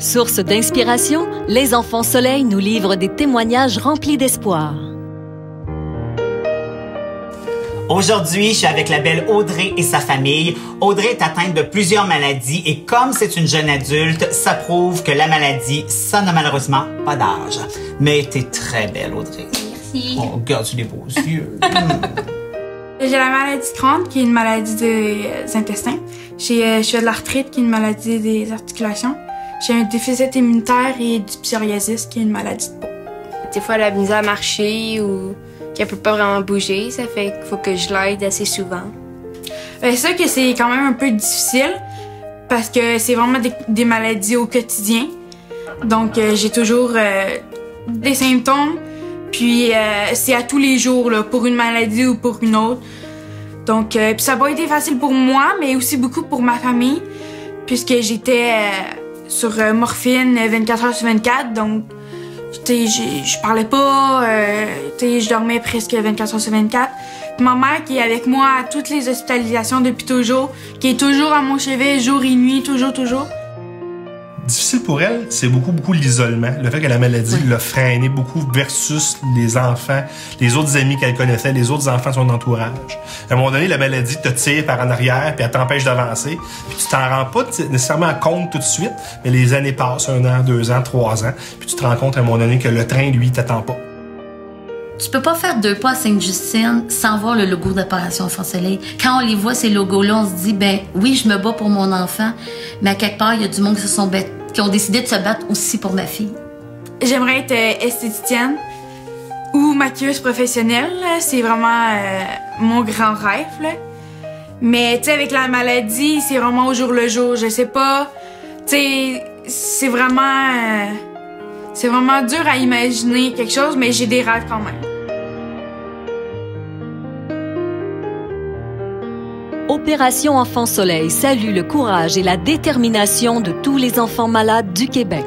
Source d'inspiration, les enfants soleil nous livrent des témoignages remplis d'espoir. Aujourd'hui, je suis avec la belle Audrey et sa famille. Audrey est atteinte de plusieurs maladies et comme c'est une jeune adulte, ça prouve que la maladie, ça n'a malheureusement pas d'âge. Mais t'es très belle, Audrey. Merci. Oh, regarde-tu les beaux yeux. J'ai la maladie de Crohn, qui est une maladie des intestins. J'ai de l'arthrite, qui est une maladie des articulations. J'ai un déficit immunitaire et du psoriasis, qui est une maladie de peau. Des fois, elle a misère à marcher ou qu'elle peut pas vraiment bouger, ça fait qu'il faut que je l'aide assez souvent. C'est sûr que c'est quand même un peu difficile parce que c'est vraiment des maladies au quotidien. Donc, j'ai toujours des symptômes, puis c'est à tous les jours là, pour une maladie ou pour une autre. Donc, puis ça n'a pas été facile pour moi, mais aussi beaucoup pour ma famille, puisque j'étais sur morphine 24 heures sur 24, donc je parlais pas, je dormais presque 24 heures sur 24. Puis ma mère qui est avec moi à toutes les hospitalisations depuis toujours, qui est toujours à mon chevet jour et nuit, toujours. Difficile pour elle, c'est beaucoup l'isolement. Le fait que la maladie l'a freinée beaucoup versus les enfants, les autres amis qu'elle connaissait, les autres enfants de son entourage. À un moment donné, la maladie te tire par en arrière puis elle t'empêche d'avancer. Puis tu t'en rends pas nécessairement compte tout de suite, mais les années passent, 1 an, 2 ans, 3 ans, puis tu te rends compte à un moment donné que le train, lui, t'attend pas. Tu peux pas faire 2 pas à Sainte-Justine sans voir le logo d'Opération Enfants Soleil. Quand on les voit, ces logos-là, on se dit, ben oui, je me bats pour mon enfant, mais à quelque part, il y a du monde qui ont décidé de se battre aussi pour ma fille. J'aimerais être esthéticienne ou maquilleuse professionnelle. C'est vraiment mon grand rêve. Là. Mais tu sais, avec la maladie, c'est vraiment au jour le jour. Je sais pas. Tu sais, c'est vraiment dur à imaginer quelque chose, mais j'ai des rêves quand même. Opération Enfants Soleil salue le courage et la détermination de tous les enfants malades du Québec.